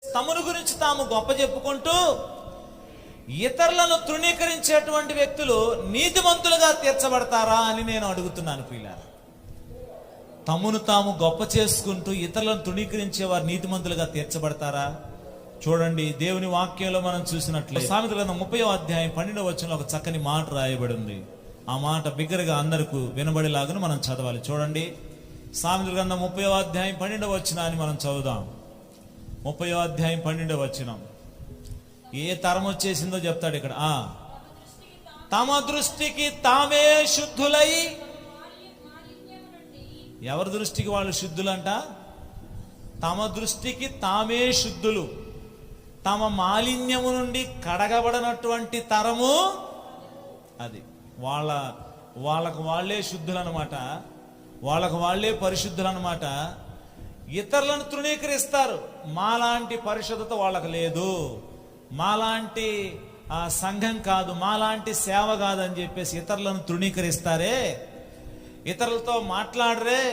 తమను గురించి తాము గొప్ప చెప్పుకుంటూ ఇతరులను తృణీకరించేటువంటి వ్యక్తులు నీతిమంతులుగా తీర్చబడతారా అని నేను అడుగుతున్నాను ప్రియులారా. తమను తాము గొప్ప చేసుకుంటూ ఇతరులను తృణీకరించేవారు నీతిమంతులుగా తీర్చబడతారా? చూడండి, దేవుని వాక్యంలో మనం చూసినట్లయితే సామెతల గ్రంథం 30వ అధ్యాయం 12వ వచనంలో ఒక చక్కని మాట రాయబడి ఉంది. ఆ మాట బిగ్గరగా అందరికీ వినబడేలాగా మనం చదవాలి. చూడండి, సామెతల గ్రంథం 30వ అధ్యాయం 12వ వచనాన్ని మనం చదువుదాం. 30వ అధ్యాయం 12వ వచనం. ఏ తరం వచ్చేసిందో చెప్తాడు ఇక్కడ. తమ దృష్టికి తామే శుద్ధులై, ఎవరి దృష్టికి వాళ్ళు శుద్ధులంట? తమ దృష్టికి తామే శుద్ధులు, తమ మాలిన్యము నుండి కడగబడినటువంటి తరము అది. వాళ్ళకు వాళ్ళే శుద్ధులు అనమాట, వాళ్ళకు వాళ్ళే పరిశుద్ధులు అనమాట. ఇతరులను తృణీకరిస్తారు. మాలాంటి పరిశుద్ధత వాళ్ళకు లేదు, మాలాంటి సంఘం కాదు, మాలాంటి సేవ కాదని చెప్పేసి ఇతరులను తృణీకరిస్తారే, ఇతరులతో మాట్లాడరే,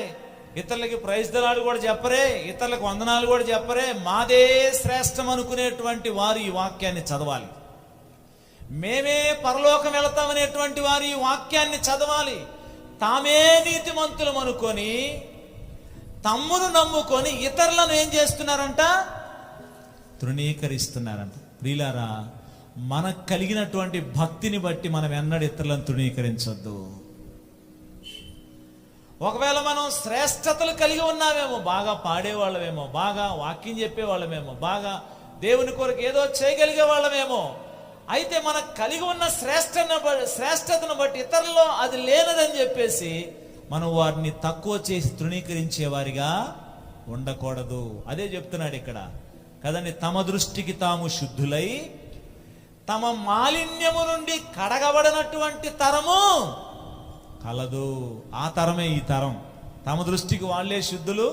ఇతరులకి ప్రైజ్ దళాలు కూడా చెప్పరే, ఇతరులకు వందనాలు కూడా చెప్పరే, మాదే శ్రేష్టం అనుకునేటువంటి వారు ఈ వాక్యాన్ని చదవాలి. మేమే పరలోకం వెళతామనేటువంటి వారు ఈ వాక్యాన్ని చదవాలి. తామే నీతిమంతులం అనుకొని తమ్మును నమ్ముకొని ఇతరులను ఏం చేస్తున్నారంట? తృణీకరిస్తున్నారంట. ప్రియులారా, మనకు కలిగినటువంటి భక్తిని బట్టి మనం ఎన్నడూ ఇతరులను తృణీకరించొద్దు. ఒకవేళ మనం శ్రేష్టతలు కలిగి ఉన్నామేమో, బాగా పాడేవాళ్ళమేమో, బాగా వాక్యం చెప్పేవాళ్ళమేమో, బాగా దేవుని కొరకు ఏదో చేయగలిగే వాళ్ళమేమో, అయితే మనకు కలిగి ఉన్న శ్రేష్టతను బట్టి ఇతరుల్లో అది లేనదని చెప్పేసి మనం వారిని తక్కువ చేసి తృణీకరించే వారిగా ఉండకూడదు. అదే చెప్తున్నాడు ఇక్కడ కదండి. తమ దృష్టికి తాము శుద్ధులై తమ మాలిన్యము నుండి కడగబడినటువంటి తరము కలదు. ఆ తరమే ఈ తరం. తమ దృష్టికి వాళ్ళే శుద్ధులు,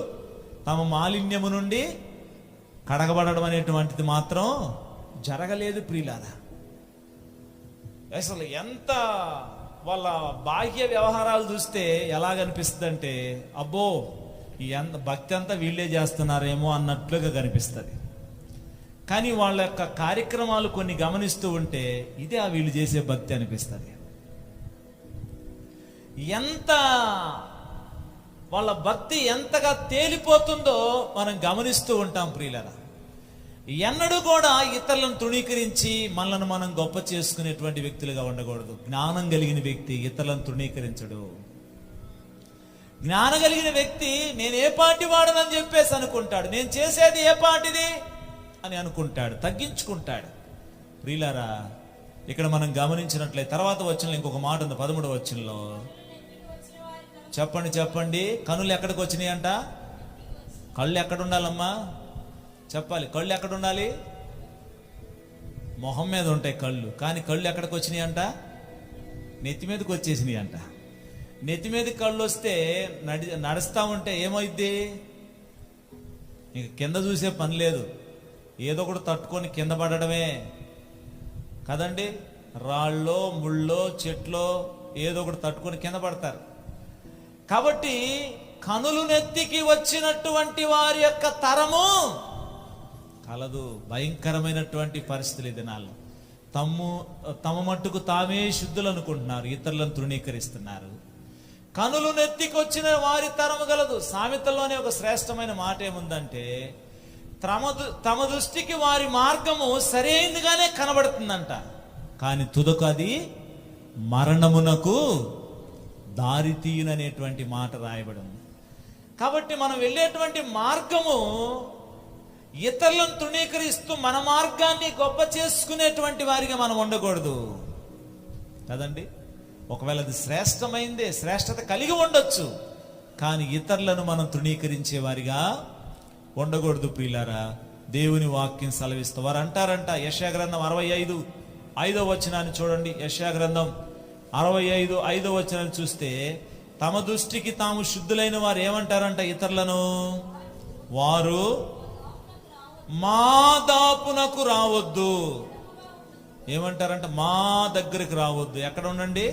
తమ మాలిన్యము నుండి కడగబడడం అనేటువంటిది మాత్రం జరగలేదు ప్రియులారా. అసలు ఎంత వాళ్ళ బాహ్య వ్యవహారాలు చూస్తే ఎలాగనిపిస్తుంది అంటే, అబ్బో ఎంత భక్తి అంతా వీళ్ళే చేస్తున్నారేమో అన్నట్లుగా కనిపిస్తుంది. కానీ వాళ్ళ యొక్క కార్యక్రమాలు కొన్ని గమనిస్తూ ఉంటే ఇదే వీళ్ళు చేసే భక్తి అనిపిస్తుంది. ఎంత వాళ్ళ భక్తి ఎంతగా తేలిపోతుందో మనం గమనిస్తూ ఉంటాం ప్రియులారా. ఎన్నడూ కూడా ఇతరులను తృణీకరించి మనల్ని మనం గొప్ప చేసుకునేటువంటి వ్యక్తులుగా ఉండకూడదు. జ్ఞానం కలిగిన వ్యక్తి ఇతరులను తృణీకరించడు. జ్ఞానం కలిగిన వ్యక్తి నేను ఏ పార్టీ వాడనని చెప్పేసి అనుకుంటాడు, నేను చేసేది ఏ పార్టీది అని అనుకుంటాడు, తగ్గించుకుంటాడు. ప్రియులారా, ఇక్కడ మనం గమనించినట్లయితే తర్వాత వచనంలో ఇంకొక మాట ఉంది. 13వ వచనంలో చెప్పండి, కనులు ఎక్కడికి వచ్చినాయి అంట? కళ్ళు ఎక్కడ ఉండాలమ్మా? చెప్పాలి. కళ్ళు ఎక్కడ ఉండాలి? మొహం మీద ఉంటాయి కళ్ళు. కానీ కళ్ళు ఎక్కడికి వచ్చినాయి అంట? నెత్తి మీదకి వచ్చేసినాయి అంట. నెత్తి మీద కళ్ళు వస్తే నడుస్తా ఉంటే ఏమైద్ది? ఇంక కింద చూసే పని లేదు, ఏదో ఒకటి తట్టుకొని కింద పడడమే కదండి. రాళ్ళో ముళ్ళో చెట్లో ఏదో ఒకటి తట్టుకొని కింద పడతారు. కాబట్టి కనులు నెత్తికి వచ్చినటువంటి వారి యొక్క తరము కలదు. భయంకరమైనటువంటి పరిస్థితులు ఈ దినాల్లో. తమ మట్టుకు తామే శుద్ధులు అనుకుంటున్నారు, ఇతరులను తృణీకరిస్తున్నారు. కనులు నెత్తికి వచ్చిన వారి తరము గలదు. సామెతల్లోనే ఒక శ్రేష్టమైన మాట ఏముందంటే, తమ దృష్టికి వారి మార్గము సరైనదిగానే కనబడుతుందంట, కానీ తుదకు అది మరణమునకు దారి తీయుననేటువంటి మాట రాయబడి ఉంది. కాబట్టి మనం వెళ్ళేటువంటి మార్గము ఇతరులను తృణీకరిస్తూ మన మార్గాన్ని గొప్ప చేసుకునేటువంటి వారిగా మనం ఉండకూడదు కదండి. ఒకవేళ అది శ్రేష్టమైందే, శ్రేష్టత కలిగి ఉండొచ్చు, కానీ ఇతరులను మనం తృణీకరించే వారిగా ఉండకూడదు ప్రియులారా. దేవుని వాక్యం సెలవిస్తూ వారు అంటారంట. యెషయా గ్రంథం 65:5వ వచనాన్ని చూడండి. యెషయా గ్రంథం 65:5వ వచనాన్ని చూస్తే, తమ దృష్టికి తాము శుద్ధులైన వారు ఏమంటారంట ఇతరులను? వారు మా దాపునకు రావద్దు. ఏమంటారంట? మా దగ్గరికి రావద్దు. ఎక్కడ ఉండండి?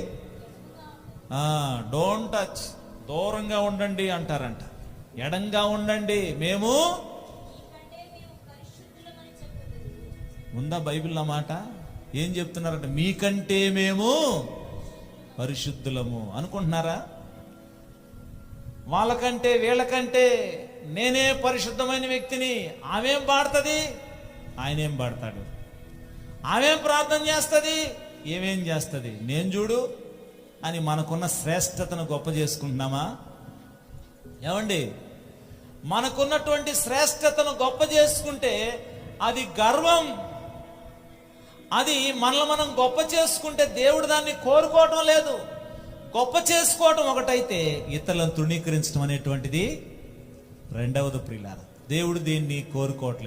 డోంట్ టచ్, దూరంగా ఉండండి అంటారంట. ఎడంగా ఉండండి, మేము ఉందా బైబిల్లో మాట? ఏం చెప్తున్నారంటే మీకంటే మేము పరిశుద్ధులము అనుకుంటున్నారా? వాళ్ళకంటే వీళ్ళకంటే నేనే పరిశుద్ధమైన వ్యక్తిని. ఆమెం పాడుతుంది, ఆయనేం పాడతాడు. ఆమెం ప్రార్థన చేస్తుంది, ఏమేం చేస్తుంది. నేను చూడు అని మనకున్న శ్రేష్టతను గొప్ప చేసుకుంటున్నామా? ఏమండి, మనకున్నటువంటి శ్రేష్టతను గొప్ప చేసుకుంటే అది గర్వం. అది మనల్ని మనం గొప్ప చేసుకుంటే దేవుడు దాన్ని కోరుకోవటం లేదు. గొప్ప చేసుకోవటం ఒకటైతే ఇతరులను తృణీకరించడం అనేటువంటిది రెండవది. ప్రియులారా, దేవుడు దీన్ని కోరుకోవట్లేదు.